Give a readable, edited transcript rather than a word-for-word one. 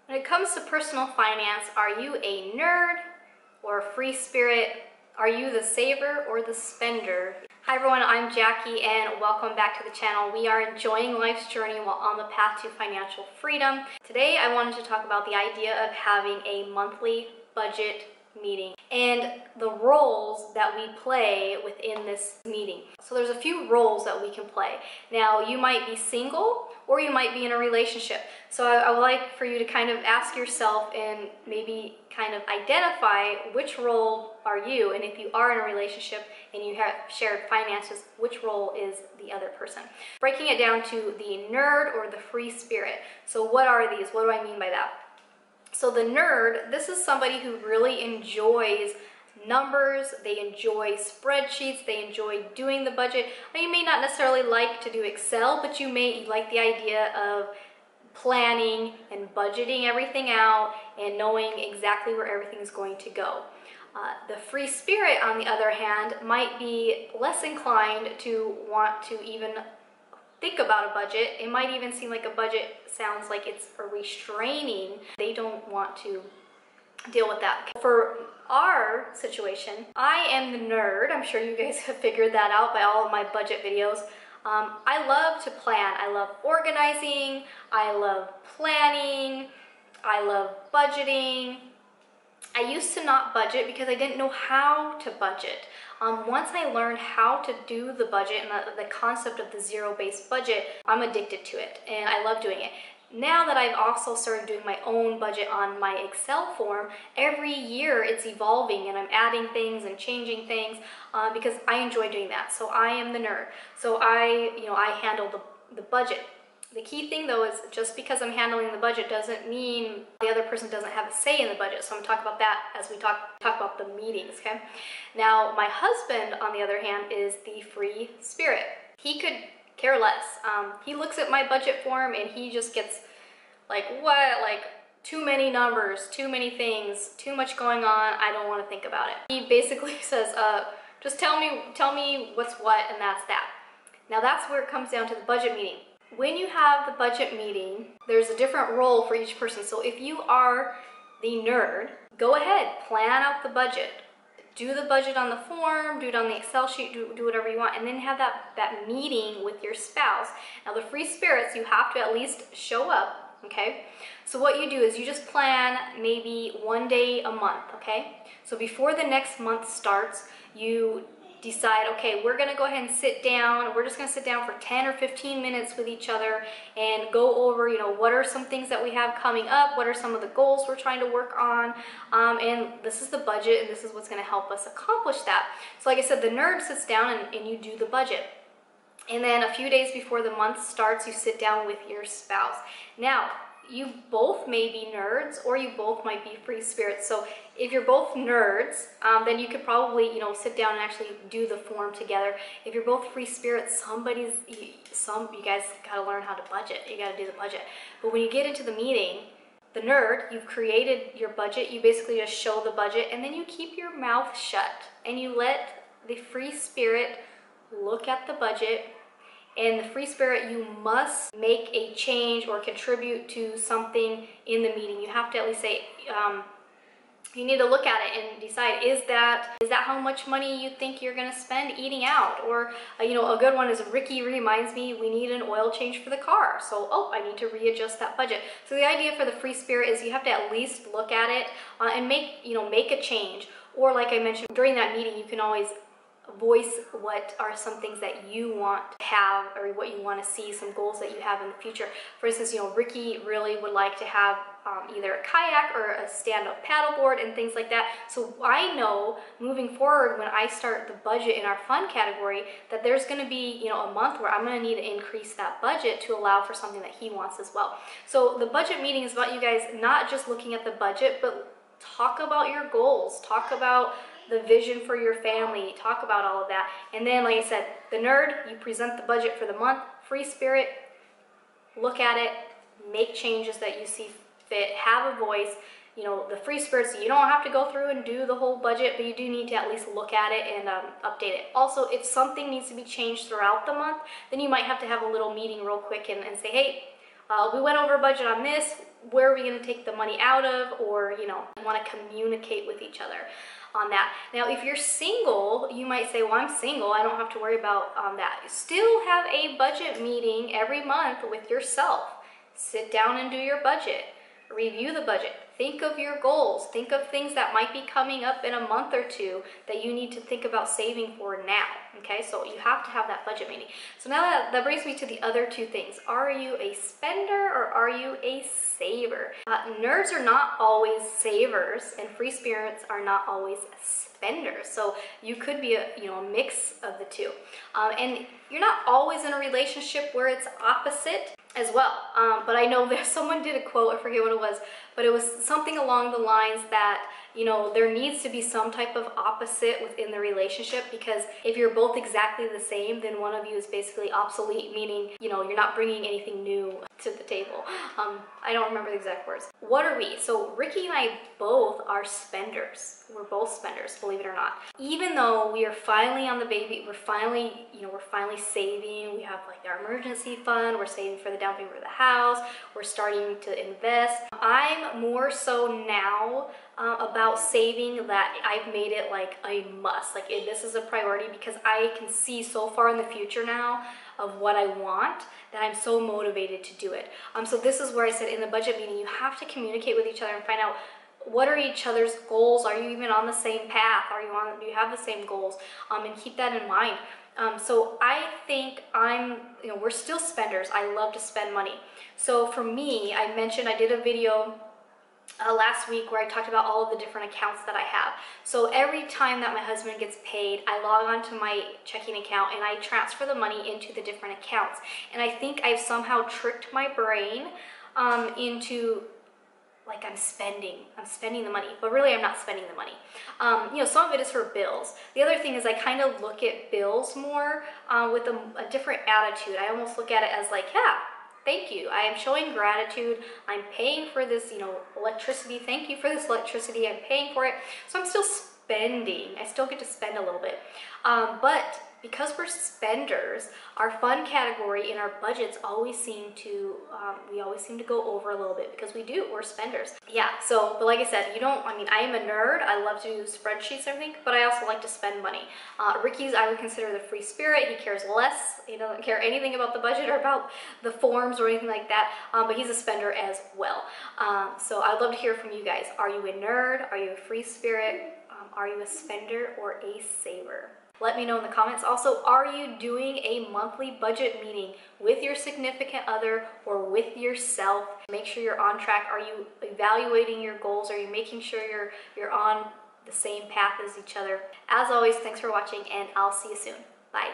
When it comes to personal finance, are you a nerd or a free spirit? Are you the saver or the spender? Hi everyone, I'm Jackie and welcome back to the channel. We are enjoying life's journey while on the path to financial freedom. Today I wanted to talk about the idea of having a monthly budget meeting and the roles that we play within this meeting. So there's a few roles that we can play. Now you might be single or you might be in a relationship. So I would like for you to kind of ask yourself and maybe kind of identify which role are you, and if you are in a relationship and you have shared finances, which role is the other person. Breaking it down to the nerd or the free spirit. So what are these? What do I mean by that? So the nerd, this is somebody who really enjoys numbers, they enjoy spreadsheets, they enjoy doing the budget. Now, you may not necessarily like to do Excel, but you may like the idea of planning and budgeting everything out and knowing exactly where everything is going to go. The free spirit, on the other hand, might be less inclined to want to even think about a budget. It might even seem like a budget sounds like it's a restraining. They don't want to deal with that. For our situation, I am the nerd. I'm sure you guys have figured that out by all of my budget videos. I love to plan. I love organizing. I love planning. I love budgeting. I used to not budget because I didn't know how to budget. Once I learned how to do the budget and the concept of the zero-based budget, I'm addicted to it and I love doing it. Now that I've also started doing my own budget on my Excel form, every year it's evolving and I'm adding things and changing things because I enjoy doing that. So I am the nerd. So I handle the budget. The key thing though is just because I'm handling the budget doesn't mean the other person doesn't have a say in the budget. So I'm gonna talk about that as we talk about the meetings, okay? Now my husband, on the other hand, is the free spirit. He could care less. He looks at my budget form and he just gets like, what? Like too many numbers, too many things, too much going on. I don't want to think about it. He basically says, just tell me what's what, and that's that. Now that's where it comes down to the budget meeting. When you have the budget meeting, there's a different role for each person. So if you are the nerd, go ahead, plan out the budget. Do the budget on the form, do it on the Excel sheet, do whatever you want, and then have that meeting with your spouse. Now the free spirits, you have to at least show up, okay? So what you do is you just plan maybe one day a month, okay? So before the next month starts, you decide, okay, we're gonna go ahead and sit down. We're just gonna sit down for 10 or 15 minutes with each other and go over, what are some things that we have coming up? What are some of the goals we're trying to work on? And this is the budget, and this is what's gonna help us accomplish that. So like I said, the nerd sits down and you do the budget. And then a few days before the month starts, you sit down with your spouse. Now, you both may be nerds or you both might be free spirits. So if you're both nerds, then you could probably, sit down and actually do the form together. If you're both free spirits, you guys gotta learn how to budget. You gotta do the budget. But when you get into the meeting, the nerd, you've created your budget. You basically just show the budget and then you keep your mouth shut and you let the free spirit look at the budget. And the free spirit, you must make a change or contribute to something in the meeting. You have to at least say, you need to look at it and decide, is that how much money you think you're gonna spend eating out? Or, a good one is Ricky reminds me we need an oil change for the car. So, I need to readjust that budget. So the idea for the free spirit is you have to at least look at it and make a change. Or like I mentioned, during that meeting, you can always voice what are some things that you want to have or what you want to see, some goals that you have in the future. For instance, Ricky really would like to have either a kayak or a stand-up paddleboard and things like that. So I know moving forward when I start the budget in our fun category that there's going to be a month where I'm going to need to increase that budget to allow for something that he wants as well. So the budget meeting is about you guys not just looking at the budget, but talk about your goals, talk about the vision for your family, talk about all of that. And then, like I said, the nerd, you present the budget for the month. Free spirit, look at it, make changes that you see fit, have a voice. The free spirits, you don't have to go through and do the whole budget, but you do need to at least look at it and update it. Also, if something needs to be changed throughout the month, then you might have to have a little meeting real quick and say, hey, we went over budget on this. where are we going to take the money out of, or, you know, want to communicate with each other on that. Now, if you're single, you might say, well, I'm single, I don't have to worry about that. Still have a budget meeting every month with yourself. Sit down and do your budget. Review the budget. Think of your goals. Think of things that might be coming up in a month or two that you need to think about saving for now. Okay, so you have to have that budget meeting. So now that brings me to the other two things. Are you a spender or are you a saver? Nerds are not always savers, and free spirits are not always spenders. So you could be a mix of the two. And you're not always in a relationship where it's opposite as well. But I know there's someone did a quote, I forget what it was, but it was something along the lines that, you know, there needs to be some type of opposite within the relationship, because if you're both exactly the same, then one of you is basically obsolete, meaning, you know, you're not bringing anything new to the table. I don't remember the exact words. What are we? So Ricky and I both are spenders. We're both spenders, believe it or not. Even though we are finally on the baby, we're finally saving. We have like our emergency fund. We're saving for the down payment for the house. We're starting to invest. I'm more so now about saving that I've made it like a must. Like this is a priority, because I can see so far in the future now of what I want that I'm so motivated to do it. So this is where I said in the budget meeting, you have to communicate with each other and find out what are each other's goals. Are you even on the same path? Do you have the same goals? And keep that in mind. So I think we're still spenders. I love to spend money. So for me, I mentioned I did a video last week where I talked about all of the different accounts that I have. So every time that my husband gets paid, I log on to my checking account and I transfer the money into the different accounts. And I think I've somehow tricked my brain into like I'm spending the money, but really I'm not spending the money. Some of it is for bills. The other thing is I kind of look at bills more with a different attitude. I almost look at it as like, yeah, thank you. I am showing gratitude. I'm paying for this, electricity. Thank you for this electricity. I'm paying for it. So I'm still spending. I still get to spend a little bit. But because we're spenders, our fun category in our budgets always seem to, we always seem to go over a little bit, because we're spenders. Yeah, but like I said, I am a nerd. I love to do spreadsheets and everything, but I also like to spend money. Ricky's, I would consider the free spirit. He cares less. He doesn't care anything about the budget or about the forms or anything like that, but he's a spender as well. So I'd love to hear from you guys. Are you a nerd? Are you a free spirit? Are you a spender or a saver? Let me know in the comments. Also, are you doing a monthly budget meeting with your significant other or with yourself? Make sure you're on track. Are you evaluating your goals? Are you making sure you're on the same path as each other? As always, thanks for watching, and I'll see you soon. Bye.